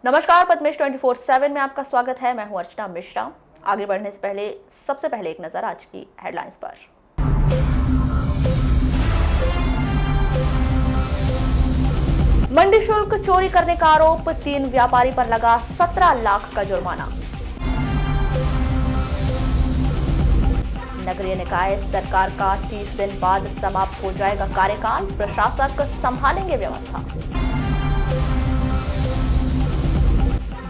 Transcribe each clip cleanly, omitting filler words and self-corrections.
नमस्कार, पद्मेश 24/7 में आपका स्वागत है। मैं हूं अर्चना मिश्रा। आगे बढ़ने से पहले सबसे पहले एक नजर आज की हेडलाइंस पर। मंडी शुल्क चोरी करने का आरोप, 3 व्यापारी पर लगा 17 लाख का जुर्माना। नगरीय निकाय सरकार का 30 दिन बाद समाप्त हो जाएगा कार्यकाल, प्रशासक संभालेंगे व्यवस्था।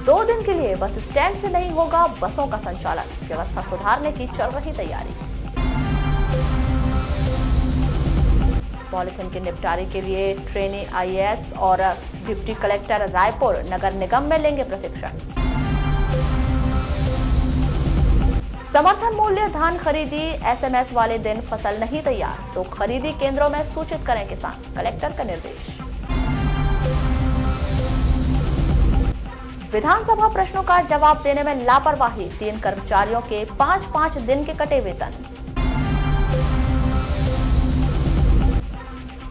2 दिन के लिए बस स्टैंड से नहीं होगा बसों का संचालन, व्यवस्था सुधारने की चल रही तैयारी। पॉलिथीन के निपटारे के लिए ट्रेनी आईएएस और डिप्टी कलेक्टर रायपुर नगर निगम में लेंगे प्रशिक्षण। समर्थन मूल्य धान खरीदी, एसएमएस वाले दिन फसल नहीं तैयार तो खरीदी केंद्रों में सूचित करें किसान, कलेक्टर का निर्देश। विधानसभा प्रश्नों का जवाब देने में लापरवाही, 3 कर्मचारियों के 5-5 दिन के कटे वेतन।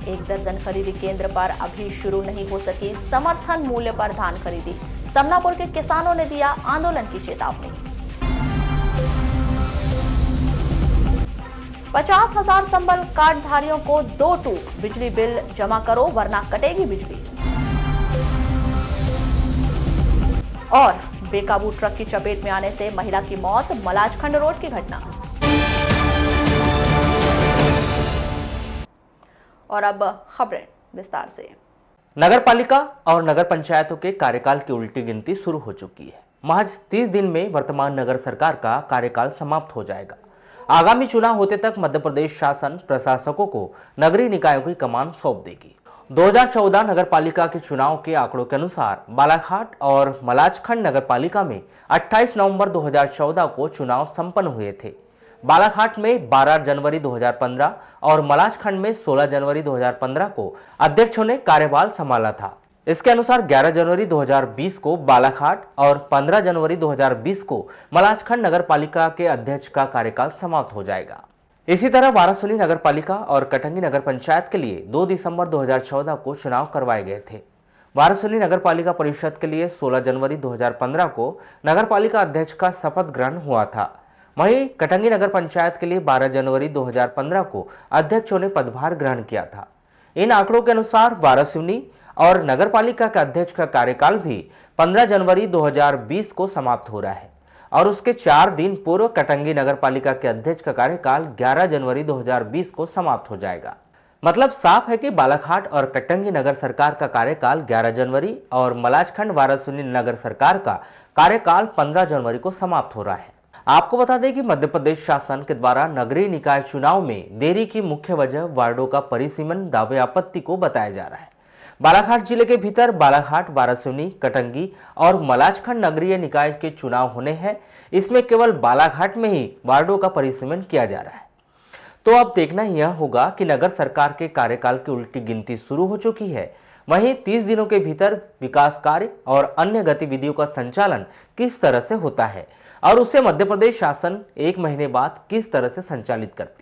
1 दर्जन खरीदी केंद्र पर अभी शुरू नहीं हो सकी समर्थन मूल्य पर धान खरीदी, समनापुर के किसानों ने दिया आंदोलन की चेतावनी। 50,000 संबल कार्डधारियों को 2 टूक, बिजली बिल जमा करो वरना कटेगी बिजली। और बेकाबू ट्रक की चपेट में आने से महिला की मौत, मलाजखंड रोड की घटना। और अब खबरें विस्तार से। नगर पालिका और नगर पंचायतों के कार्यकाल की उल्टी गिनती शुरू हो चुकी है। महज 30 दिन में वर्तमान नगर सरकार का कार्यकाल समाप्त हो जाएगा। आगामी चुनाव होते तक मध्य प्रदेश शासन प्रशासकों को नगरीय निकायों की कमान सौंप देगी। 2014 नगर पालिका के चुनाव के आंकड़ों के अनुसार बालाघाट और मलाजखंड नगर पालिका में 28 नवंबर 2014 को चुनाव संपन्न हुए थे। बालाघाट में 12 जनवरी 2015 और मलाजखंड में 16 जनवरी 2015 को अध्यक्षों ने कार्यभार संभाला था। इसके अनुसार 11 जनवरी 2020 को बालाघाट और 15 जनवरी 2020 को मलाजखंड नगर पालिका के अध्यक्ष का कार्यकाल समाप्त हो जाएगा। इसी तरह वारासुनी नगर पालिका और कटंगी नगर पंचायत के लिए 2 दिसंबर 2014 को चुनाव करवाए गए थे। वारासुनी नगर पालिका परिषद के लिए 16 जनवरी 2015 को नगर पालिका अध्यक्ष का शपथ ग्रहण हुआ था। वहीं कटंगी नगर पंचायत के लिए 12 जनवरी 2015 को अध्यक्षों ने पदभार ग्रहण किया था। इन आंकड़ों के अनुसार वारासुनी और नगर पालिका के अध्यक्ष का कार्यकाल भी 15 जनवरी 2020 को समाप्त हो रहा है और उसके 4 दिन पूर्व कटंगी नगर पालिका के अध्यक्ष का कार्यकाल 11 जनवरी 2020 को समाप्त हो जाएगा। मतलब साफ है कि बालाघाट और कटंगी नगर सरकार का कार्यकाल 11 जनवरी और मलाजखंड वारासुनी नगर सरकार का कार्यकाल 15 जनवरी को समाप्त हो रहा है। आपको बता दें कि मध्य प्रदेश शासन के द्वारा नगरीय निकाय चुनाव में देरी की मुख्य वजह वार्डों का परिसीमन दावे आपत्ति को बताया जा रहा है। बालाघाट जिले के भीतर बालाघाट, वारासुनी, कटंगी और मलाजखंड नगरीय निकाय के चुनाव होने हैं। इसमें केवल बालाघाट में ही वार्डों का परिसीमन किया जा रहा है। तो अब देखना यह होगा कि नगर सरकार के कार्यकाल की उल्टी गिनती शुरू हो चुकी है। वहीं 30 दिनों के भीतर विकास कार्य और अन्य गतिविधियों का संचालन किस तरह से होता है और उसे मध्य प्रदेश शासन 1 महीने बाद किस तरह से संचालित करती है।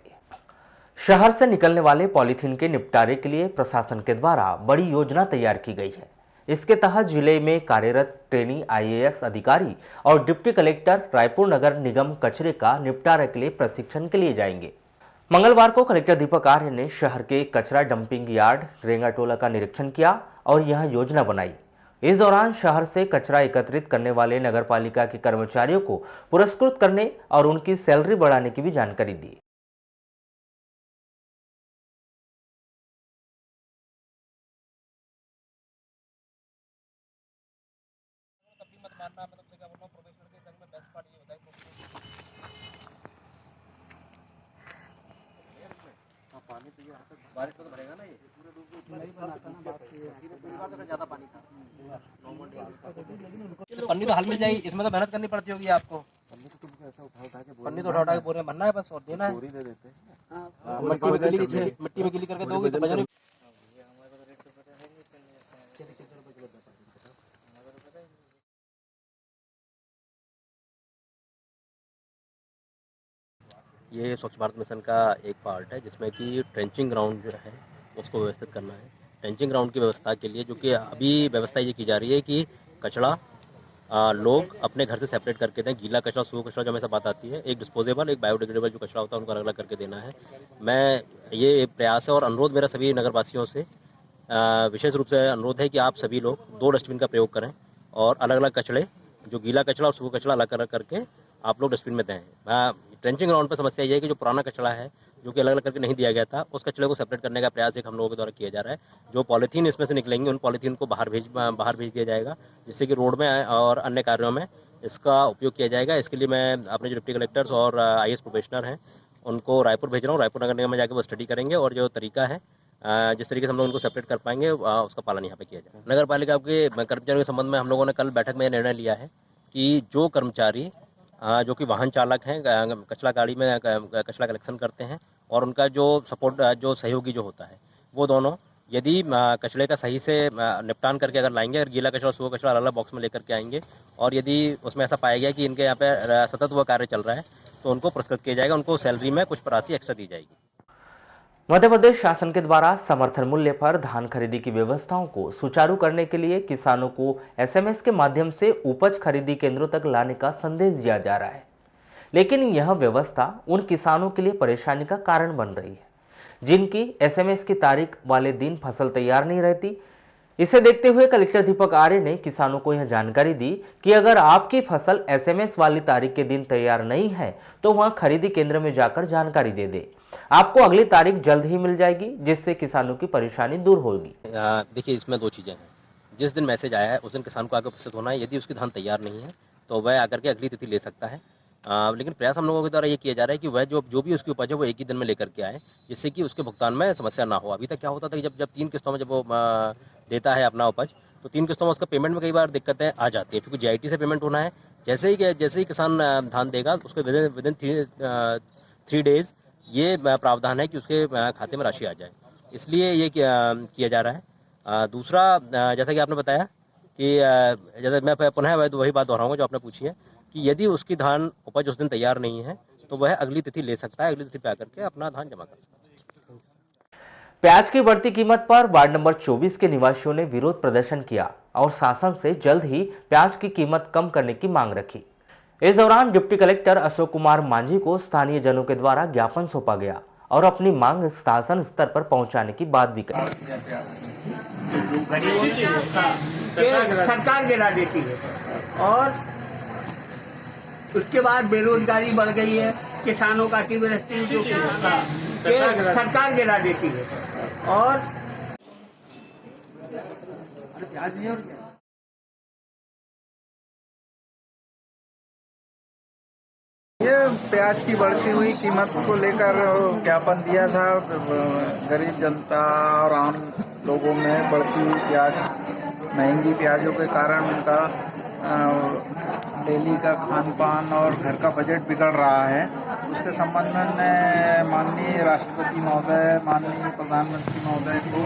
शहर से निकलने वाले पॉलीथीन के निपटारे के लिए प्रशासन के द्वारा बड़ी योजना तैयार की गई है। इसके तहत जिले में कार्यरत ट्रेनी आईएएस अधिकारी और डिप्टी कलेक्टर रायपुर नगर निगम कचरे का निपटारे के लिए प्रशिक्षण के लिए जाएंगे। मंगलवार को कलेक्टर दीपक आर्य ने शहर के कचरा डंपिंग यार्ड रेंगाटोला का निरीक्षण किया और यह योजना बनाई। इस दौरान शहर से कचरा एकत्रित करने वाले नगर पालिका के कर्मचारियों को पुरस्कृत करने और उनकी सैलरी बढ़ाने की भी जानकारी दी। बारिश तो भरेगा ना, ये नहीं बनाता ना, बात ये ज्यादा पानी था। पन्नी तो हाल मिल जाएगी, इसमें तो मेहनत करनी पड़ती होगी आपको। पन्नी तो तुमको ऐसा पन्नी तो उठा के बोरे में भरना है बस, और देना है। दे देते हैं मिट्टी में गिली करके दोगे तो बजा। ये स्वच्छ भारत मिशन का एक पार्ट है जिसमें कि ट्रेंचिंग ग्राउंड जो है उसको व्यवस्थित करना है। ट्रेंचिंग ग्राउंड की व्यवस्था के लिए जो कि अभी व्यवस्था ये की जा रही है कि कचरा लोग अपने घर से सेपरेट करके दें। गीला कचरा, सूखा कचरा जो हमेशा बात आती है, एक डिस्पोजेबल, एक बायोडिग्रेडेबल जो कचरा होता है उनको अलग अलग करके देना है। मैं ये प्रयास है और अनुरोध मेरा सभी नगरवासियों से विशेष रूप से अनुरोध है कि आप सभी लोग 2 डस्टबिन का प्रयोग करें और अलग अलग कचड़े, जो गीला कचरा और सूखा कचरा अलग अलग करके आप लोग डस्टबिन में दें। ट्रेंचिंग ग्राउंड पर समस्या ये है कि जो पुराना कचरा है, जो कि अलग अलग करके नहीं दिया गया था, उस कचरे को सेपरेट करने का प्रयास एक हम लोगों के द्वारा किया जा रहा है। जो पॉलीथीन इसमें से निकलेंगे उन पॉलीथीन को बाहर भेज दिया जाएगा, जिससे कि रोड में और अन्य कार्यों में इसका उपयोग किया जाएगा। इसके लिए मैं अपने जो डिप्टी कलेक्टर्स और IAS प्रोबेशनर हैं उनको रायपुर भेज रहा हूँ। रायपुर नगर निगम में जाकर वो स्टडी करेंगे और जो तरीका है, जिस तरीके से हम लोग उनको सेपरेट कर पाएंगे, उसका पालन यहाँ पे किया जाए। नगर पालिका के कर्मचारियों के संबंध में हम लोगों ने कल बैठक में निर्णय लिया है कि जो कर्मचारी जो कि वाहन चालक हैं, कचरा गाड़ी में कचरा कलेक्शन करते हैं, और उनका जो सपोर्ट, जो सहयोगी जो होता है, वो दोनों यदि कचरे का सही से निपटान करके अगर लाएंगे, अगर गीला कचरा सूखा कचरा अलग अलग बॉक्स में लेकर के आएंगे, और यदि उसमें ऐसा पाया गया कि इनके यहाँ पे सतत वह कार्य चल रहा है, तो उनको पुरस्कृत किया जाएगा, उनको सैलरी में कुछ राशि एक्स्ट्रा दी जाएगी। मध्य प्रदेश शासन के द्वारा समर्थन मूल्य पर धान खरीदी की व्यवस्थाओं को सुचारू करने के लिए किसानों को SMS के माध्यम से उपज खरीदी केंद्रों तक लाने का संदेश दिया जा रहा है, लेकिन यह व्यवस्था उन किसानों के लिए परेशानी का कारण बन रही है जिनकी SMS की तारीख वाले दिन फसल तैयार नहीं रहती। इसे देखते हुए कलेक्टर दीपक आर्य ने किसानों को यह जानकारी दी कि अगर आपकी फसल SMS वाली तारीख के दिन तैयार नहीं है तो वहां खरीदी केंद्र में जाकर जानकारी दे दे। आपको अगली तारीख जल्द ही मिल जाएगी, जिससे किसानों की परेशानी दूर होगी। देखिए, इसमें 2 चीज़ें हैं। जिस दिन मैसेज आया है उस दिन किसान को आगे उपस्थित होना है। यदि उसकी धान तैयार नहीं है तो वह आकर के अगली तिथि ले सकता है। लेकिन प्रयास हम लोगों के द्वारा ये किया जा रहा है कि वह जो भी उसकी उपज है वो एक ही दिन में लेकर के आए, जिससे कि उसके भुगतान में समस्या ना हो। अभी तक क्या होता था कि जब 3 किस्तों में जब वो देता है अपना उपज, तो 3 किस्तों में उसका पेमेंट में कई बार दिक्कतें आ जाती है, क्योंकि GIT से पेमेंट होना है। जैसे ही किसान धान देगा, उसको विदिन 3 डेज ये प्रावधान है कि उसके खाते में राशि आ जाए, इसलिए ये किया जा रहा है। दूसरा, जैसा कि आपने बताया कि जैसे मैं पुनः वही बात दोहराऊंगा जो आपने पूछी है कि यदि उसकी धान उपज उस दिन तैयार नहीं है तो वह अगली तिथि ले सकता है, अगली तिथि पे आकर के अपना धान जमा कर सकता है। प्याज की बढ़ती कीमत पर वार्ड नंबर 24 के निवासियों ने विरोध प्रदर्शन किया और शासन से जल्द ही प्याज की कीमत कम करने की मांग रखी। इस दौरान डिप्टी कलेक्टर अशोक कुमार मांझी को स्थानीय जनों के द्वारा ज्ञापन सौंपा गया और अपनी मांग शासन स्तर पर पहुंचाने की बात भी कही। सरकार गिरा देती है और उसके बाद बेरोजगारी बढ़ गई है, किसानों का अतिवृष्टि जो सरकार गिरा देती है और ये प्याज की बढ़ती हुई कीमत को लेकर ज्ञापन दिया था। गरीब जनता और आम लोगों में बढ़ती हुई प्याज, महंगी प्याजों के कारण उनका डेली का खान पान और घर का बजट बिगड़ रहा है। उसके संबंध में माननीय राष्ट्रपति महोदय, माननीय प्रधानमंत्री महोदय को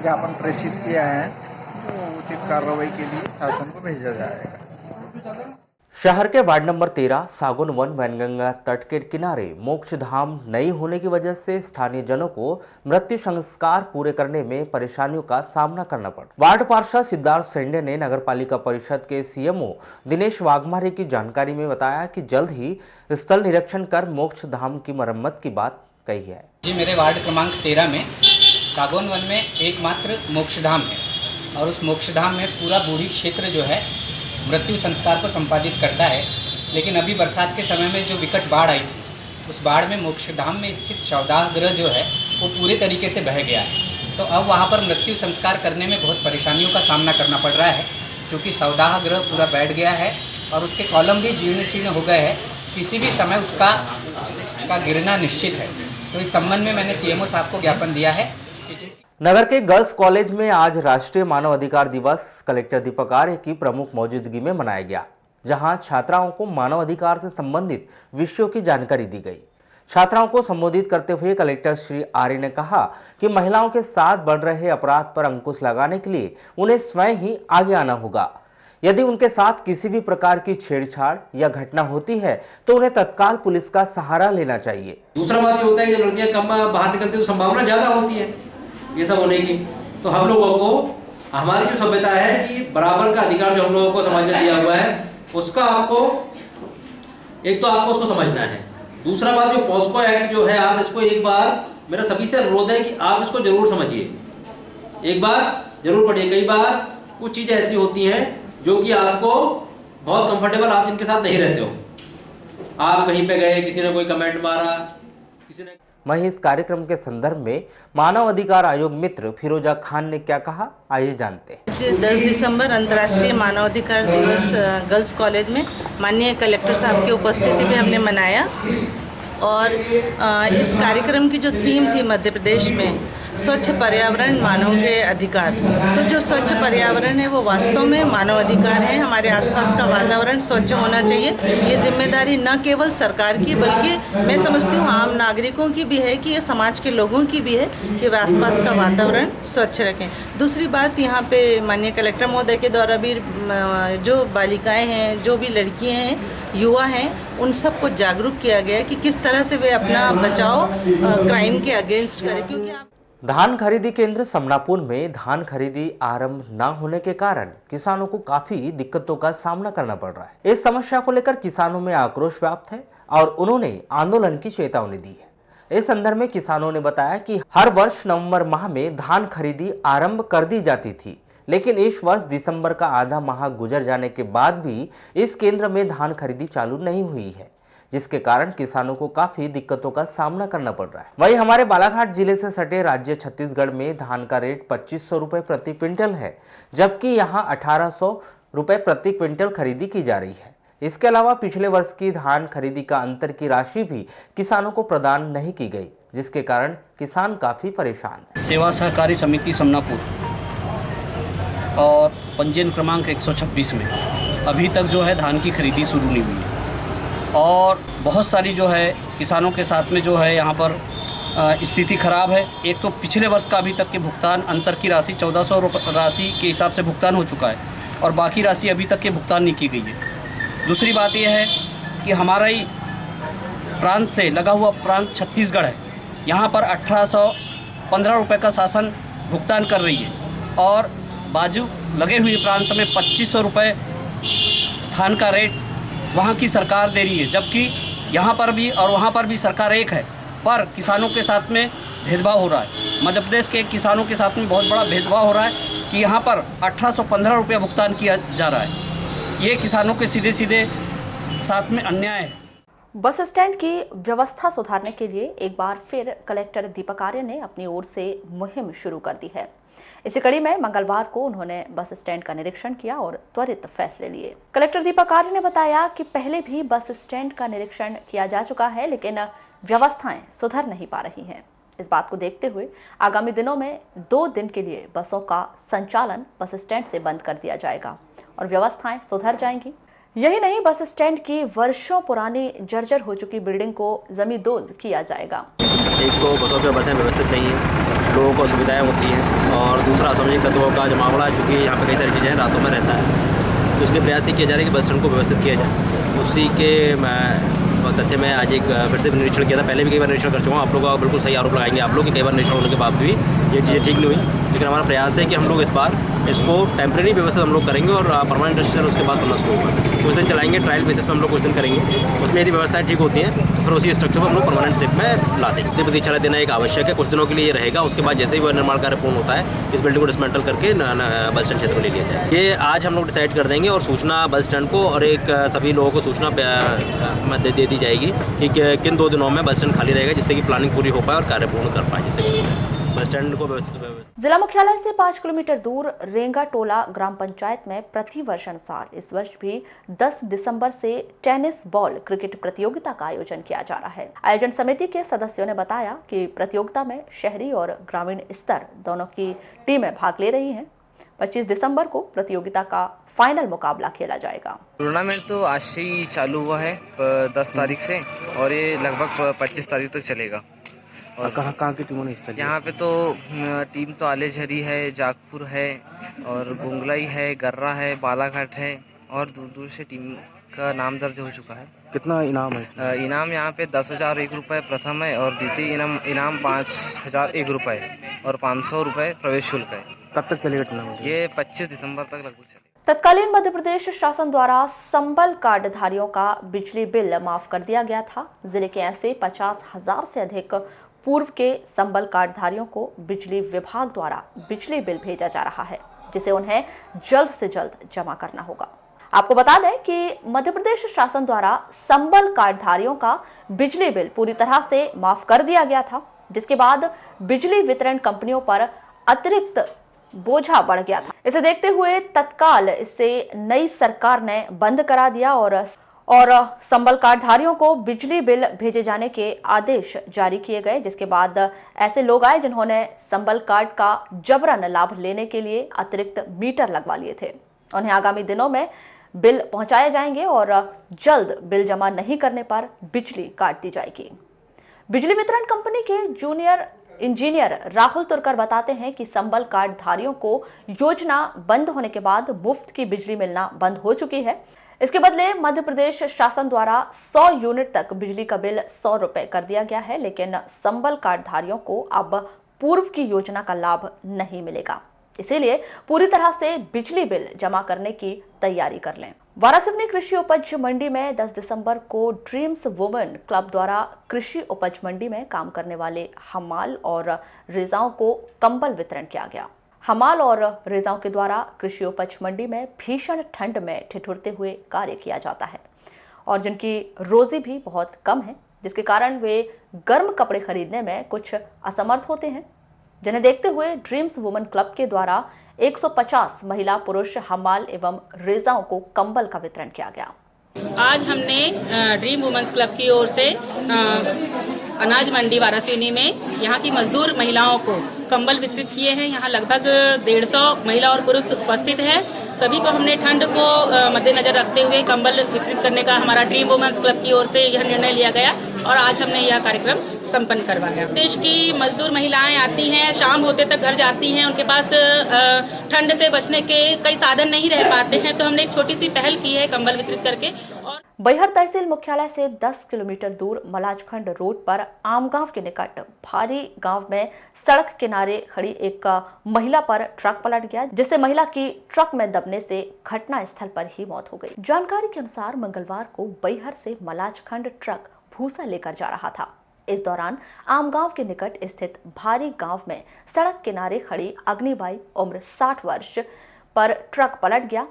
ज्ञापन प्रेषित किया है, तो उचित कार्रवाई के लिए शासन को भेजा जाएगा। शहर के वार्ड नंबर 13 सागौन वन वैनगंगा तट के किनारे मोक्ष धाम नहीं होने की वजह से स्थानीय जनों को मृत्यु संस्कार पूरे करने में परेशानियों का सामना करना पड़ा। वार्ड पार्षद सिद्धार्थ सेंडे ने नगर पालिका परिषद के CMO दिनेश वाघमारे की जानकारी में बताया कि जल्द ही स्थल निरीक्षण कर मोक्ष धाम की मरम्मत की बात कही है। जी, मेरे वार्ड क्रमांक 13 में सागौन वन में एकमात्र मोक्ष धाम है और उस मोक्ष धाम में पूरा बूढ़ी क्षेत्र जो है मृत्यु संस्कार को संपादित करता है। लेकिन अभी बरसात के समय में जो विकट बाढ़ आई थी, उस बाढ़ में मोक्षधाम में स्थित शवदाह गृह जो है वो पूरे तरीके से बह गया है। तो अब वहाँ पर मृत्यु संस्कार करने में बहुत परेशानियों का सामना करना पड़ रहा है, क्योंकि शवदाह गृह पूरा बैठ गया है और उसके कॉलम भी जीर्ण शीर्ण हो गए हैं, किसी भी समय उसका गिरना निश्चित है। तो इस संबंध में मैंने CMO साहब को ज्ञापन दिया है। नगर के गर्ल्स कॉलेज में आज राष्ट्रीय मानव अधिकार दिवस कलेक्टर दीपक आर्य की प्रमुख मौजूदगी में मनाया गया, जहां छात्राओं को मानव अधिकार से संबंधित विषयों की जानकारी दी गई। छात्राओं को संबोधित करते हुए कलेक्टर श्री आर्य ने कहा कि महिलाओं के साथ बढ़ रहे अपराध पर अंकुश लगाने के लिए उन्हें स्वयं ही आगे आना होगा। यदि उनके साथ किसी भी प्रकार की छेड़छाड़ या घटना होती है तो उन्हें तत्काल पुलिस का सहारा लेना चाहिए। दूसरा बात ये होता है कि लड़कियां कम बाहर निकलती तो संभावना ज्यादा होती है ये सब होने की, तो हम लोगों को हमारी जो सभ्यता है कि बराबर का अधिकार जो हम लोगों को समाज में दिया हुआ है, उसका आपको एक तो आपको उसको समझना है। दूसरा बात, जो पॉस्को एक्ट जो है, आप इसको एक बार, मेरा सभी से अनुरोध है कि आप इसको जरूर समझिए, एक बार जरूर पढ़िए। कई बार कुछ चीजें ऐसी होती हैं जो कि आपको बहुत कंफर्टेबल, आप जिनके साथ नहीं रहते हो, आप कहीं पे गए, किसी ने कोई कमेंट मारा, किसी ने। वहीं इस कार्यक्रम के संदर्भ में मानव अधिकार आयोग मित्र फिरोजा खान ने क्या कहा, आइए जानते हैं। 10 दिसंबर अंतर्राष्ट्रीय मानवाधिकार दिवस गर्ल्स कॉलेज में माननीय कलेक्टर साहब की उपस्थिति में हमने मनाया और इस कार्यक्रम की जो थीम थी मध्य प्रदेश में स्वच्छ पर्यावरण मानव के अधिकार। तो जो स्वच्छ पर्यावरण है वो वास्तव में मानव अधिकार है। हमारे आसपास का वातावरण स्वच्छ होना चाहिए। ये जिम्मेदारी न केवल सरकार की बल्कि मैं समझती हूँ आम नागरिकों की भी है कि ये समाज के लोगों की भी है कि वे आसपास का वातावरण स्वच्छ रखें। दूसरी बात, यहाँ पे माननीय कलेक्टर महोदय के द्वारा भी जो बालिकाएँ हैं, जो भी लड़कियाँ हैं, युवा हैं, उन सबको जागरूक किया गया है कि किस तरह से वे अपना बचाव क्राइम के अगेंस्ट करें। क्योंकि आप धान खरीदी केंद्र समनापुर में धान खरीदी आरंभ न होने के कारण किसानों को काफी दिक्कतों का सामना करना पड़ रहा है। इस समस्या को लेकर किसानों में आक्रोश व्याप्त है और उन्होंने आंदोलन की चेतावनी दी है। इस संदर्भ में किसानों ने बताया कि हर वर्ष नवंबर माह में धान खरीदी आरंभ कर दी जाती थी, लेकिन इस वर्ष दिसंबर का आधा माह गुजर जाने के बाद भी इस केंद्र में धान खरीदी चालू नहीं हुई है, जिसके कारण किसानों को काफी दिक्कतों का सामना करना पड़ रहा है। वहीं हमारे बालाघाट जिले से सटे राज्य छत्तीसगढ़ में धान का रेट 2500 रुपए प्रति क्विंटल है, जबकि यहां 1800 रुपए प्रति क्विंटल खरीदी की जा रही है। इसके अलावा पिछले वर्ष की धान खरीदी का अंतर की राशि भी किसानों को प्रदान नहीं की गई, जिसके कारण किसान काफी परेशान है। सेवा सहकारी समिति समनापुर और पंजीयन क्रमांक 126 में अभी तक जो है धान की खरीदी शुरू नहीं हुई है और बहुत सारी जो है किसानों के साथ में जो है यहाँ पर स्थिति खराब है। एक तो पिछले वर्ष का अभी तक के भुगतान अंतर की राशि 1400 रुपये राशि के हिसाब से भुगतान हो चुका है और बाकी राशि अभी तक के भुगतान नहीं की गई है। दूसरी बात यह है कि हमारा ही प्रांत से लगा हुआ प्रांत छत्तीसगढ़ है, यहाँ पर 1815 रुपये का शासन भुगतान कर रही है और बाजू लगे हुए प्रांत में 2500 रुपये धान का रेट वहाँ की सरकार दे रही है, जबकि यहाँ पर भी और वहाँ पर भी सरकार एक है, पर किसानों के साथ में भेदभाव हो रहा है। मध्य प्रदेश के किसानों के साथ में बहुत बड़ा भेदभाव हो रहा है कि यहाँ पर 1815 रुपये भुगतान किया जा रहा है। ये किसानों के सीधे सीधे साथ में अन्याय है। बस स्टैंड की व्यवस्था सुधारने के लिए एक बार फिर कलेक्टर दीपक आर्य ने अपनी ओर से मुहिम शुरू कर दी है। इसी कड़ी में मंगलवार को उन्होंने बस स्टैंड का निरीक्षण किया और त्वरित फैसले लिए। कलेक्टर दीपक आर्य ने बताया कि पहले भी बस स्टैंड का निरीक्षण किया जा चुका है, लेकिन व्यवस्थाएं सुधर नहीं पा रही हैं। इस बात को देखते हुए आगामी दिनों में 2 दिन के लिए बसों का संचालन बस स्टैंड से बंद कर दिया जाएगा और व्यवस्थाएं सुधर जाएंगी। यही नहीं, बस स्टैंड की वर्षों पुरानी जर्जर हो चुकी बिल्डिंग को जमींदोज किया जाएगा। एक तो बसों पर बसें व्यवस्थित नहीं है, लोगों को सुविधाएं होती हैं और दूसरा असामाजिक तत्वों का जमावड़ा है, चूँकि यहाँ पे कई सारी चीज़ें रातों में रहता है, तो इसलिए प्रयास ये किया जा रहा है कि बस स्टैंड को व्यवस्थित किया जाए। उसी के तथ्य में आज एक फिर से निरीक्षण किया था। पहले भी कई बार निरीक्षण कर चुका हूँ। आप लोग बिल्कुल सही आरोप लगाएंगे आप लोग कि कई बार निरीक्षण होने के बाद भी ये चीज़ें ठीक नहीं हुई, लेकिन हमारा प्रयास है कि हम लोग इस बार इसको टेम्प्रेरी व्यवस्था हम लोग करेंगे और परमानेंट रजिस्टर उसके बाद बनना शुरू होगा। कुछ दिन चलाएंगे, ट्रायल बेसिस पे हम लोग कुछ दिन करेंगे, उसमें यदि व्यवस्थाएं ठीक होती हैं तो फिर उसी स्ट्रक्चर को हम लोग परमानेंट शेप में ला देंगे। प्रति चला देना एक आवश्यक है, कुछ दिनों के लिए ये रहेगा। उसके बाद जैसे ही वह निर्माण कार्य पूर्ण होता है, इस बिल्डिंग को डिसमेंटल करके बस स्टैंड क्षेत्र में ले लिया जाए। ये आज हम लोग डिसाइड कर देंगे और सूचना बस स्टैंड को और एक सभी लोगों को सूचना दे दी जाएगी कि किन 2 दिनों में बस स्टैंड खाली रहेगा, जिससे कि प्लानिंग पूरी हो पाए और कार्य पूर्ण कर पाए, जिससे बस स्टैंड को व्यवस्थित। जिला मुख्यालय से 5 किलोमीटर दूर रेंगा टोला ग्राम पंचायत में प्रति वर्ष अनुसार इस वर्ष भी 10 दिसंबर से टेनिस बॉल क्रिकेट प्रतियोगिता का आयोजन किया जा रहा है। आयोजन समिति के सदस्यों ने बताया कि प्रतियोगिता में शहरी और ग्रामीण स्तर दोनों की टीमें भाग ले रही हैं। 25 दिसंबर को प्रतियोगिता का फाइनल मुकाबला खेला जाएगा। टूर्नामेंट तो आज से ही चालू हुआ है 10 तारीख से और ये लगभग 25 तारीख तक चलेगा। और कहाँ की टीमों ने हिस्सा लिया? यहाँ पे तो टीम तो आलेझरी है, जागपुर है और गुंगलाई है, गर्रा है, बालाघाट है और दूर दूर से टीम का नाम दर्ज हो चुका है। कितना इनाम है? इनाम यहाँ पे 10,001 रुपये प्रथम है और द्वितीय इनाम 5,001 रुपये और 500 रुपये प्रवेश शुल्क है। कब तक चलेगा टूर्नामेंट? ये 25 दिसंबर तक लगभग चलेगा। तत्कालीन मध्य प्रदेश शासन द्वारा संबल कार्डधारियों का बिजली बिल माफ कर दिया गया था। जिले के ऐसे 50,000 से अधिक पूर्व के संबल कार्डधारियों को बिजली विभाग द्वारा बिजली बिल भेजा जा रहा है, जिसे उन्हें जल्द से जल्द जमा करना होगा। आपको बता दें कि मध्य प्रदेश शासन द्वारा संबल कार्डधारियों का बिजली बिल पूरी तरह से माफ कर दिया गया था, जिसके बाद बिजली वितरण कंपनियों पर अतिरिक्त बोझा बढ़ गया था। इसे देखते हुए तत्काल इसे नई सरकार ने बंद करा दिया और संबल कार्डधारियों को बिजली बिल भेजे जाने के आदेश जारी किए गए, जिसके बाद ऐसे लोग आए जिन्होंने संबल कार्ड का जबरन लाभ लेने के लिए अतिरिक्त मीटर लगवा लिए थे। उन्हें आगामी दिनों में बिल पहुंचाए जाएंगे और जल्द बिल जमा नहीं करने पर बिजली काट दी जाएगी। बिजली वितरण कंपनी के जूनियर इंजीनियर राहुल तुर्कर बताते हैं कि संबल कार्डधारियों को योजना बंद होने के बाद मुफ्त की बिजली मिलना बंद हो चुकी है। इसके बदले मध्य प्रदेश शासन द्वारा 100 यूनिट तक बिजली का बिल 100 रुपए कर दिया गया है, लेकिन संबल कार्डधारियों को अब पूर्व की योजना का लाभ नहीं मिलेगा। इसीलिए पूरी तरह से बिजली बिल जमा करने की तैयारी कर लें। वारासिवनी कृषि उपज मंडी में 10 दिसंबर को ड्रीम्स वुमेन क्लब द्वारा कृषि उपज मंडी में काम करने वाले हमाल और रेजाओं को कंबल वितरण किया गया। हमाल और रेजाओं के द्वारा कृषि उपज मंडी में भीषण ठंड में ठिठुरते हुए कार्य किया जाता है और जिनकी रोजी भी बहुत कम है, जिसके कारण वे गर्म कपड़े खरीदने में कुछ असमर्थ होते हैं, जिन्हें देखते हुए ड्रीम्स वुमेन क्लब के द्वारा 150 महिला पुरुष हमाल एवं रेजाओं को कंबल का वितरण किया गया। आज हमने ड्रीम वुमेन्स क्लब की ओर से अनाज मंडी वारासिवनी में यहाँ की मजदूर महिलाओं को कंबल वितरित किए हैं। यहाँ लगभग 150 महिला और पुरुष उपस्थित हैं। सभी को हमने ठंड को मद्देनजर रखते हुए कंबल वितरित करने का हमारा ड्रीम वुमेन्स क्लब की ओर से यह निर्णय लिया गया और आज हमने यह कार्यक्रम संपन्न करवाया। देश की मजदूर महिलाएं आती हैं, शाम होते तक घर जाती हैं, उनके पास ठंड से बचने के कई साधन नहीं रह पाते हैं, तो हमने एक छोटी सी पहल की है कंबल वितरित करके। और बैहर तहसील मुख्यालय से 10 किलोमीटर दूर मलाजखंड रोड पर आमगांव के निकट भारी गांव में सड़क किनारे खड़ी एक महिला पर ट्रक पलट गया, जिससे महिला की ट्रक में दबने से घटना स्थल पर ही मौत हो गई। जानकारी के अनुसार मंगलवार को बैहर से मलाजखंड ट्रक भूसा लेकर जा रहा था। इस दौरान आमगांव के निकट स्थित भारी गांव में सड़क किनारे खड़ी अग्निबाई उम्र 60 वर्ष पर ट्रक पलट गया।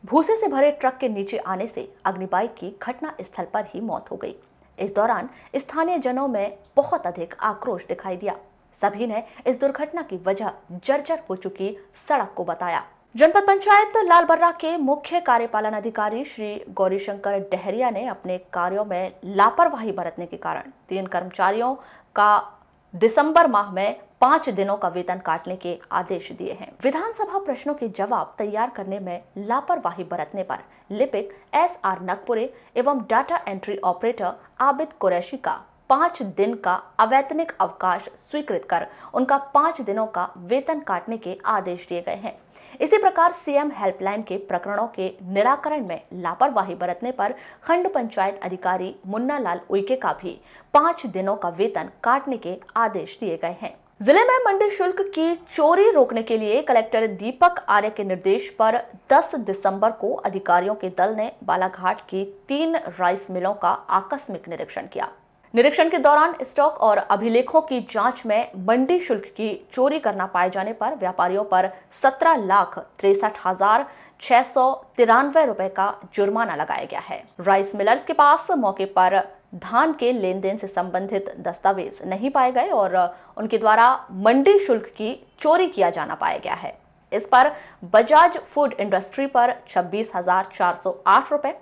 भूसे से भरे ट्रक के नीचे आने से अग्निबाई की घटना स्थल पर ही मौत हो गई। इस दौरान स्थानीय जनों में बहुत अधिक आक्रोश दिखाई दिया। सभी ने इस दुर्घटना की वजह जर्जर हो चुकी सड़क को बताया। जनपद पंचायत लालबर्रा के मुख्य कार्यपालन अधिकारी श्री गौरीशंकर डहरिया ने अपने कार्यों में लापरवाही बरतने के कारण 3 कर्मचारियों का दिसंबर माह में 5 दिनों का वेतन काटने के आदेश दिए हैं। विधानसभा प्रश्नों के जवाब तैयार करने में लापरवाही बरतने पर लिपिक SR नगपुरे एवं data entry operator Abid Qureshi का 5 दिन का अवैतनिक अवकाश स्वीकृत कर उनका 5 दिनों का वेतन काटने के आदेश दिए गए हैं। इसी प्रकार सीएम हेल्पलाइन के प्रकरणों के निराकरण में लापरवाही बरतने पर खंड पंचायत अधिकारी मुन्ना लाल उइके का भी 5 दिनों का वेतन काटने के आदेश दिए गए हैं। जिले में मंडी शुल्क की चोरी रोकने के लिए कलेक्टर दीपक आर्य के निर्देश पर 10 दिसंबर को अधिकारियों के दल ने बालाघाट की 3 राइस मिलों का आकस्मिक निरीक्षण किया। निरीक्षण के दौरान स्टॉक और अभिलेखों की जांच में मंडी शुल्क की चोरी करना पाए जाने पर व्यापारियों पर 17,63,693 रुपए का जुर्माना लगाया गया है। राइस मिलर्स के पास मौके पर धान के लेन देन से संबंधित दस्तावेज नहीं पाए गए और उनके द्वारा मंडी शुल्क की चोरी किया जाना पाया गया है। इस पर बजाज फूड इंडस्ट्री पर 26,408 रुपए,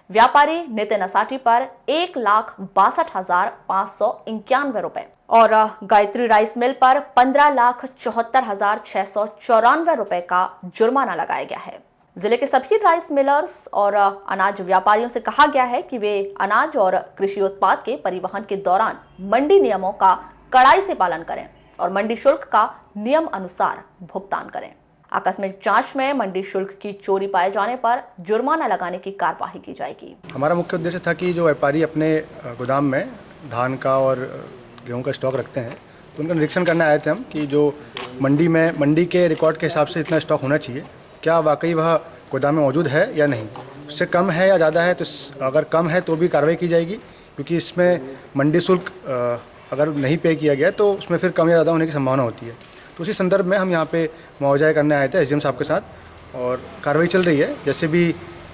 व्यापारी नितिन असाटी पर 1,62,591 रुपए और गायत्री राइस मिल पर 15,74,694 रुपए का जुर्माना लगाया गया है। जिले के सभी राइस मिलर्स और अनाज व्यापारियों से कहा गया है कि वे अनाज और कृषि उत्पाद के परिवहन के दौरान मंडी नियमों का कड़ाई से पालन करें और मंडी शुल्क का नियम अनुसार भुगतान करें। आकस्मिक जांच में मंडी शुल्क की चोरी पाए जाने पर जुर्माना लगाने की कार्यवाही की जाएगी। हमारा मुख्य उद्देश्य था कि जो व्यापारी अपने गोदाम में धान का और गेहूं का स्टॉक रखते हैं तो उनका निरीक्षण करने आए थे हम कि जो मंडी के रिकॉर्ड के हिसाब से इतना स्टॉक होना चाहिए, क्या वाकई वह गोदाम में मौजूद है या नहीं, उससे कम है या ज़्यादा है, तो अगर कम है तो भी कार्रवाई की जाएगी, क्योंकि इसमें मंडी शुल्क अगर नहीं पे किया गया तो उसमें फिर कम या ज़्यादा होने की संभावना होती है। तो उसी संदर्भ में हम यहाँ पे मुआवजा करने आए थे एसडीएम साहब के साथ, और कार्रवाई चल रही है। जैसे भी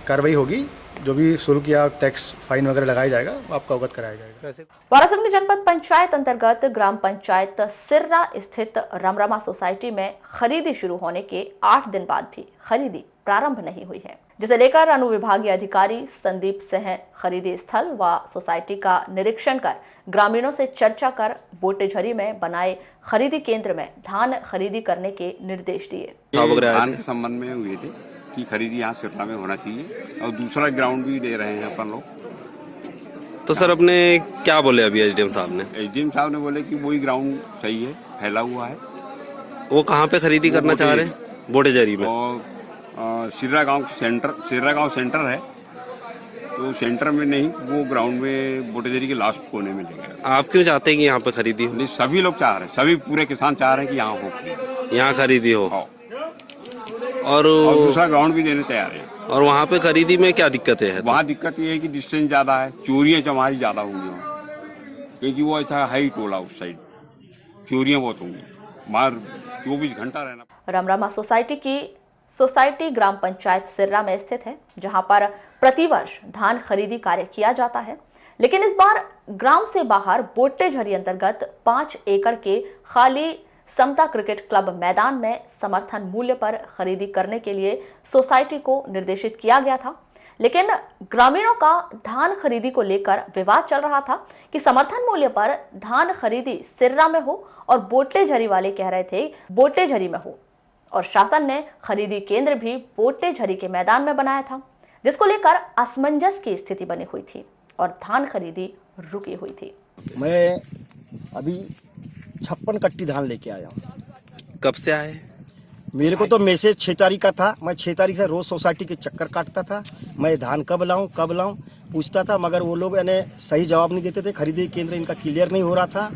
कार्रवाई होगी, जो भी शुल्क या टैक्स फाइन वगैरह लगाया जाएगा, आपको अवगत कराया जाएगा। वारासिवनी जनपद पंचायत अंतर्गत ग्राम पंचायत सिर्रा स्थित रमरमा सोसाइटी में खरीदी शुरू होने के 8 दिन बाद भी खरीदी प्रारंभ नहीं हुई है, जिसे लेकर अनुविभागीय अधिकारी संदीप सिंह खरीदी स्थल व सोसाइटी का निरीक्षण कर ग्रामीणों से चर्चा कर बोटेझरी में बनाए खरीदी केंद्र में धान खरीदी करने के निर्देश दिए। धान के संबंध में हुए थे की खरीदी यहाँ सिर्रा में होना चाहिए, और दूसरा ग्राउंड भी दे रहे हैं अपन लोग। तो सर अपने क्या बोले अभी एसडीएम साहब ने? एसडीएम साहब ने बोले कि वही ग्राउंड सही है, फैला हुआ है। वो कहाँ पे खरीदी करना चाह रहे हैं? बोटेझरी में। और सिर्रा गांव सेंटर है, तो सेंटर में नहीं, वो ग्राउंड में बोटेझरी के लास्ट कोने में लेगा। आप क्यों चाहते हैं कि यहाँ पे खरीदी हो? नहीं, सभी लोग चाह रहे हैं, सभी पूरे किसान चाह रहे हैं कि यहाँ हो, यहाँ खरीदी हो। और दूसरा ग्राउंड भी देने तैयार है। और वहाँ पे खरीदी में क्या दिक्कत है? वहाँ दिक्कत ये है कि डिस्टेंस ज्यादा है, चोरियां चमारी ज्यादा होंगी वहाँ, क्योंकि वो ऐसा हाई टोला उस साइड, चोरियां बहुत होंगी, बाहर 24 घंटा रहना। रमरमा सोसाइटी ग्राम पंचायत सिर्रा में स्थित है, जहां पर प्रतिवर्ष धान खरीदी कार्य किया जाता है, लेकिन इस बार ग्राम से बाहर बोटेझरी अंतर्गत 5 एकड़ के खाली समता क्रिकेट क्लब मैदान में समर्थन मूल्य पर खरीदी करने के लिए सोसाइटी को निर्देशित किया गया था, लेकिन ग्रामीणों का धान खरीदी को लेकर विवाद चल रहा था कि समर्थन मूल्य पर धान खरीदी सिर्रा में हो और बोटेझरी वाले कह रहे थे बोटेझरी में हो, और शासन ने खरीदी केंद्र भी बोटेझरी के मैदान में बनाया था, जिसको लेकर असमंजस की स्थिति बनी हुई थी और धान खरीदी रुकी हुई थी। मैं अभी 56 कट्टी धान लेके आया हूँ। कब से आए? मेरे को तो मैसेज 6 तारीख का था। मैं 6 तारीख से रोज सोसाइटी के चक्कर काटता था, मैं धान कब लाऊं पूछता था, मगर वो लोग यानी सही जवाब नहीं देते थे। खरीदी केंद्र इनका क्लियर नहीं हो रहा था,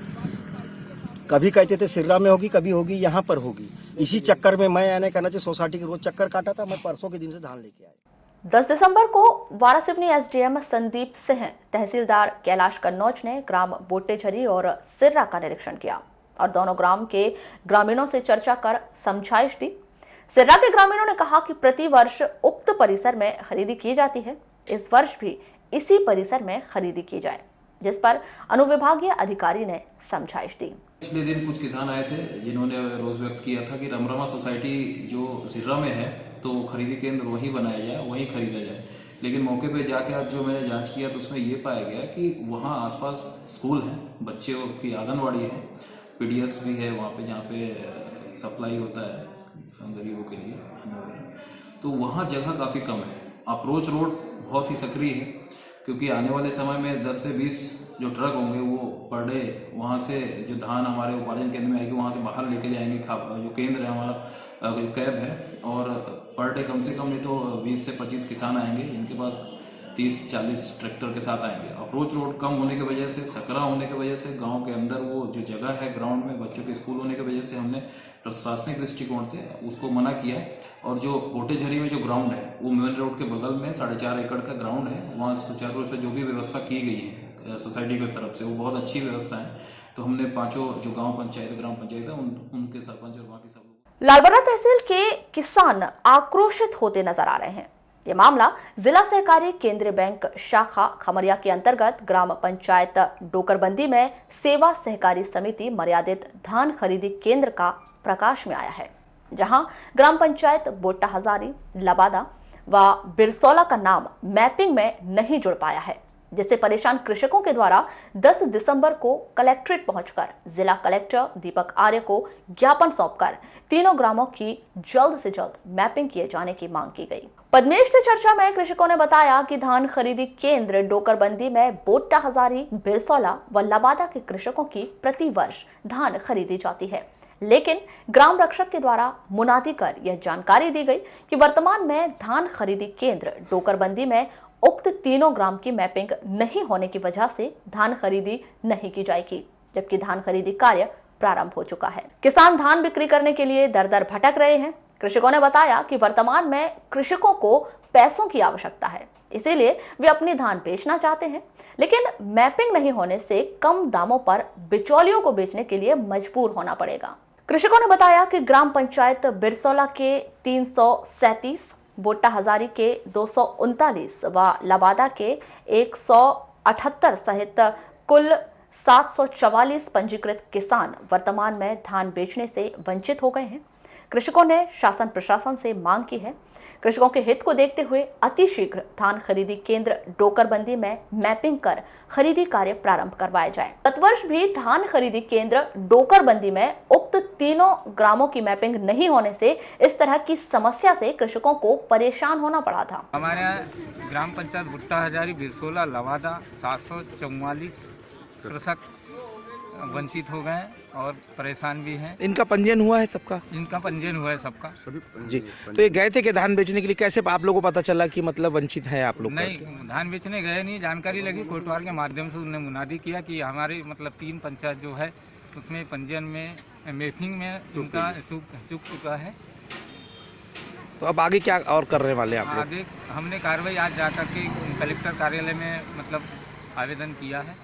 कभी कहते थे सिर्रा में होगी, कभी होगी यहाँ पर होगी। इसी चक्कर में मैं यानी कहना चाहिए सोसाइटी के रोज चक्कर काटा था। मैं परसों के दिन से धान लेके आया। 10 दिसंबर को वारासिवनी एसडीएम संदीप सिंह, तहसीलदार कैलाश कन्नौज ने ग्राम बोटेझरी और सिर्रा का निरीक्षण किया और दोनों ग्राम के ग्रामीणों से चर्चा कर समझाइश दी। सिर्रा के ग्रामीणों ने कहा कि प्रति वर्ष उक्त परिसर में खरीदी की जाती है, इस वर्ष भी इसी परिसर में खरीदी की जाए, जिस पर अनुविभागीय अधिकारी ने समझाइश दी। पिछले दिन कुछ किसान आए थे जिन्होंने रोष व्यक्त किया था कि रमरमा सोसाइटी जो सिर्रा में है तो खरीदी केंद्र वहीं बनाया जाए, वहीं खरीदा जाए। लेकिन मौके पे जाके आज जो मैंने जांच किया तो उसमें ये पाया गया कि वहाँ आसपास स्कूल हैं, बच्चों की आंगनवाड़ी है, पीडीएस भी है वहाँ पे, जहाँ पे सप्लाई होता है गरीबों के लिए, तो वहाँ जगह काफ़ी कम है। अप्रोच रोड बहुत ही सक्रिय है, क्योंकि आने वाले समय में 10 से 20 जो ट्रक होंगे वो पर डे वहाँ से जो धान हमारे उपार्जन केंद्र में आएगी वहाँ से बाहर लेके जाएंगे। जो केंद्र है हमारा, जो कैब है, और पर डे कम से कम नहीं तो 20 से 25 किसान आएंगे, इनके पास 30-40 ट्रैक्टर के साथ आएंगे। अप्रोच रोड कम होने की वजह से, सकरा होने की वजह से, गांव के अंदर वो जो जगह है ग्राउंड में बच्चों के स्कूल होने की वजह से हमने प्रशासनिक दृष्टिकोण से उसको मना किया। और जो बोटेझरी में जो ग्राउंड है वो मेन रोड के बगल में 4.5 एकड़ का ग्राउंड है, वहाँ सुचारू रूप से जो भी व्यवस्था की गई है सोसाइटी की तरफ से वो बहुत अच्छी व्यवस्था है। तो हमने 5 जो ग्राम पंचायत है उनके सरपंच और बाकी सब। लालबर्रा तहसील के किसान आक्रोशित होते नजर आ रहे हैं। ये मामला जिला सहकारी केंद्रीय बैंक शाखा खमरिया के अंतर्गत ग्राम पंचायत डोकरबंदी में सेवा सहकारी समिति मर्यादित धान खरीदी केंद्र का प्रकाश में आया है, जहां ग्राम पंचायत बोट्टा हजारी, लबादा व बिरसौला का नाम मैपिंग में नहीं जुड़ पाया है, जिससे परेशान कृषकों के द्वारा 10 दिसंबर को कलेक्ट्रेट पहुंचकर जिला कलेक्टर दीपक आर्य को ज्ञापन सौंपकर तीनों ग्रामों की जल्द से जल्द मैपिंग किए जाने की मांग की गई। पद्मेश से चर्चा में कृषकों ने बताया कि धान खरीदी केंद्र डोकरबंदी में बोट्टा हजारी, बिरसौला व लबादा के कृषकों की प्रति वर्ष धान खरीदी जाती है, लेकिन ग्राम रक्षक के द्वारा मुनादी कर यह जानकारी दी गई कि वर्तमान में धान खरीदी केंद्र डोकरबंदी में उक्त तीनों ग्राम की मैपिंग नहीं होने की वजह से धान खरीदी नहीं की जाएगी, जबकि धान खरीदी कार्य प्रारंभ हो चुका है। किसान धान बिक्री करने के लिए दर दर भटक रहे हैं। कृषकों ने बताया कि वर्तमान में कृषकों को पैसों की आवश्यकता है, इसीलिए वे अपनी धान बेचना चाहते हैं, लेकिन मैपिंग नहीं होने से कम दामों पर बिचौलियों को बेचने के लिए मजबूर होना पड़ेगा। कृषकों ने बताया कि ग्राम पंचायत बिरसोला के 337, बोट्टा हजारी के 239 व लबादा के 178 सहित कुल 744 पंजीकृत किसान वर्तमान में धान बेचने से वंचित हो गए हैं। कृषकों ने शासन प्रशासन से मांग की है, कृषकों के हित को देखते हुए अतिशीघ्र धान खरीदी केंद्र डोकरबंदी में मैपिंग कर खरीदी कार्य प्रारंभ करवाया जाए। गत वर्ष भी धान खरीदी केंद्र डोकरबंदी में उक्त तीनों ग्रामों की मैपिंग नहीं होने से इस तरह की समस्या से कृषकों को परेशान होना पड़ा था। हमारे यहाँ ग्राम पंचायत भुट्टा हजारी बिरसोला लवादा 744 कृषक वंचित हो गए और परेशान भी हैं। इनका पंजीयन हुआ है सबका? इनका पंजीयन हुआ है सबका जी। तो ये गए थे कि धान बेचने के लिए, कैसे आप लोगों को पता चला कि मतलब वंचित है आप लोग? नहीं, धान बेचने गए नहीं, जानकारी लगी कोटवार के माध्यम से। उन्होंने मुनादी किया कि हमारे मतलब 3 पंचायत जो है उसमें पंजीयन में मैपिंग में उनका चूक चुका है। तो अब आगे क्या और करने वाले आप लोग? आगे हमने कार्रवाई आज जाकर के कलेक्टर कार्यालय में मतलब आवेदन किया है।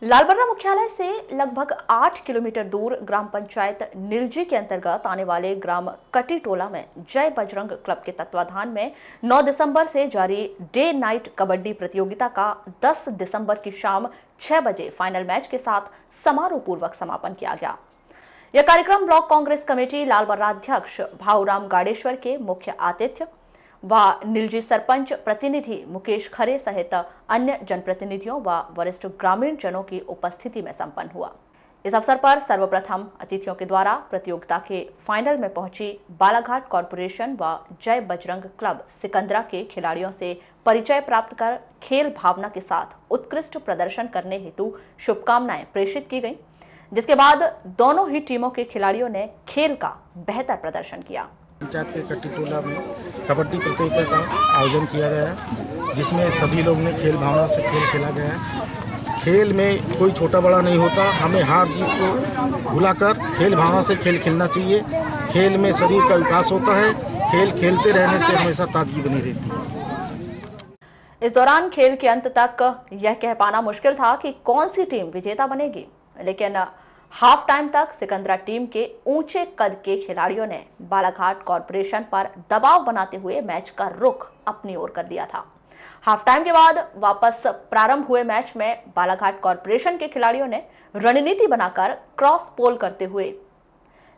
लालबर्रा मुख्यालय से लगभग 8 किलोमीटर दूर ग्राम पंचायत निलजी के अंतर्गत आने वाले ग्राम कटीटोला में जय बजरंग क्लब के तत्वाधान में 9 दिसंबर से जारी डे नाइट कबड्डी प्रतियोगिता का 10 दिसंबर की शाम 6 बजे फाइनल मैच के साथ समारोह पूर्वक समापन किया गया। यह कार्यक्रम ब्लॉक कांग्रेस कमेटी लालबर्रा अध्यक्ष भाऊराम गाड़ेश्वर के मुख्य आतिथ्य व निलजी सरपंच प्रतिनिधि मुकेश खरे सहित अन्य जनप्रतिनिधियों व वरिष्ठ ग्रामीण जनों की उपस्थिति में संपन्न हुआ। इस अवसर पर सर्वप्रथम अतिथियों के द्वारा प्रतियोगिता के फाइनल में पहुंची बालाघाट कॉरपोरेशन व जय बजरंग क्लब सिकंदरा के खिलाड़ियों से परिचय प्राप्त कर खेल भावना के साथ उत्कृष्ट प्रदर्शन करने हेतु शुभकामनाएं प्रेषित की गईं, जिसके बाद दोनों ही टीमों के खिलाड़ियों ने खेल का बेहतर प्रदर्शन किया। पंचायत के कटीटोला में कबड्डी प्रतियोगिता का आयोजन किया गया है, जिसमें सभी लोग ने खेल भावना से खेल खेला गया है। खेल में कोई छोटा बड़ा नहीं होता, हमें हार जीत को भुलाकर खेल भावना से खेल खेलना चाहिए। खेल में शरीर का विकास होता है, खेल खेलते रहने से हमेशा ताजगी बनी रहती है। इस दौरान खेल के अंत तक यह कह पाना मुश्किल था कि कौन सी टीम विजेता बनेगी, लेकिन हाफ टाइम तक सिकंदरा टीम के ऊंचे कद के खिलाड़ियों ने बालाघाट कॉरपोरेशन पर दबाव बनाते हुए मैच का रुख अपनी ओर कर लिया था। हाफ टाइम के बाद वापस प्रारंभ हुए मैच में बालाघाट कॉरपोरेशन के खिलाड़ियों ने रणनीति बनाकर क्रॉस पोल करते हुए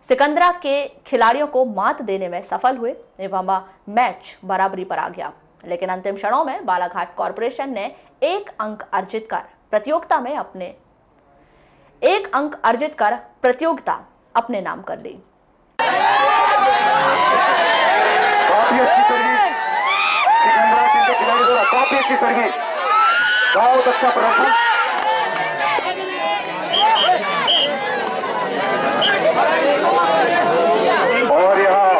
सिकंदरा के खिलाड़ियों को मात देने में सफल हुए एवं मैच बराबरी पर आ गया। लेकिन अंतिम क्षणों में बालाघाट कॉरपोरेशन ने एक अंक अर्जित कर प्रतियोगिता अपने नाम कर ली। काफी अच्छी सर्विस, बहुत अच्छा प्रदर्शन। और यहाँ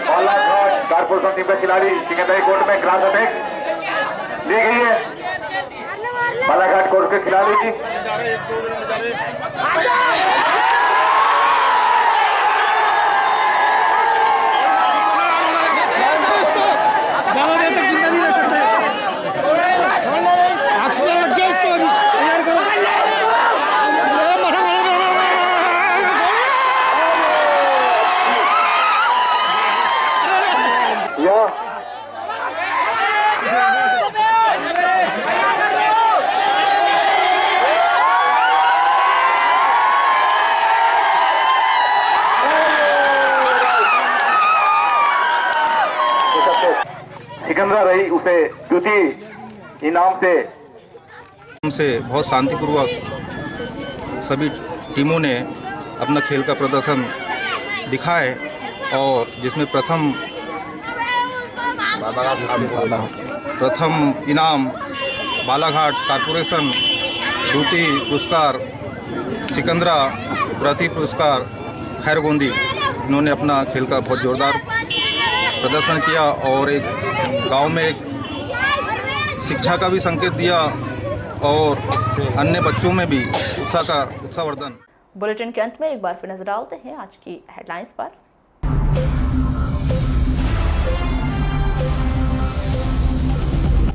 बालाघाट कॉर्पोरेशन टीम के खिलाड़ी सिकंदरी कोर्ट में क्रॉस अटैक ली गई है। बालाघाट कोर्ट के खिलाड़ी की सिकंदरा रही, उसे द्वितीय इनाम से बहुत शांतिपूर्वक सभी टीमों ने अपना खेल का प्रदर्शन दिखाए और जिसमें प्रथम इनाम बालाघाट कॉरपोरेशन, द्वितीय पुरस्कार सिकंदरा, तृतीय पुरस्कार खैरगोंदी। इन्होंने अपना खेल का बहुत जोरदार प्रदर्शन किया और एक गांव में एक शिक्षा का भी संकेत दिया और अन्य बच्चों में भी उत्साहवर्धन। बुलेटिन के अंत में एक बार फिर नजर डालते हैं आज की हेडलाइंस पर।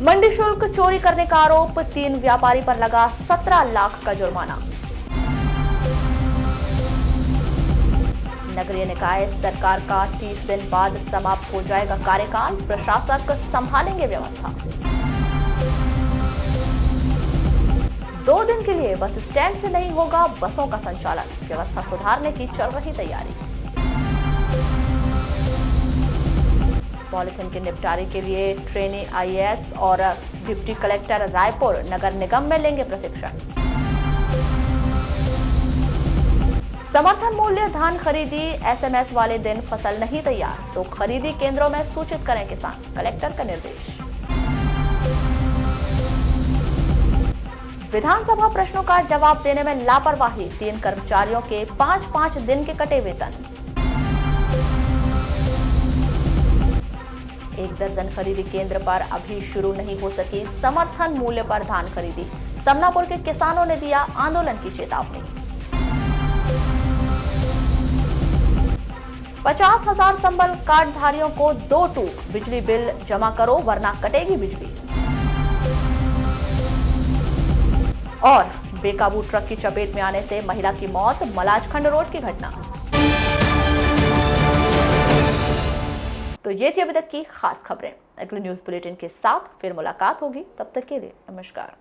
मंडी शुल्क चोरी करने का आरोप, 3 व्यापारी पर लगा 17 लाख का जुर्माना। नगरीय निकाय सरकार का 30 दिन बाद समाप्त हो जाएगा कार्यकाल, प्रशासक संभालेंगे व्यवस्था। 2 दिन के लिए बस स्टैंड से नहीं होगा बसों का संचालन, व्यवस्था सुधारने की चल रही तैयारी। पॉलिथीन के निपटारे के लिए ट्रेनी आईएएस और डिप्टी कलेक्टर रायपुर नगर निगम में लेंगे प्रशिक्षण। समर्थन मूल्य धान खरीदी, एसएमएस वाले दिन फसल नहीं तैयार तो खरीदी केंद्रों में सूचित करें किसान, कलेक्टर का निर्देश। विधानसभा प्रश्नों का जवाब देने में लापरवाही, 3 कर्मचारियों के 5-5 दिन के कटे वेतन। 1 दर्जन खरीदी केंद्र पर अभी शुरू नहीं हो सकी समर्थन मूल्य पर धान खरीदी, समनापुर के किसानों ने दिया आंदोलन की चेतावनी। 50,000 संबल कार्डधारियों को 2 टूक, बिजली बिल जमा करो वरना कटेगी बिजली। और बेकाबू ट्रक की चपेट में आने से महिला की मौत, मलाजखंड रोड की घटना। तो ये थी अभी तक की खास खबरें। अगले न्यूज बुलेटिन के साथ फिर मुलाकात होगी, तब तक के लिए नमस्कार।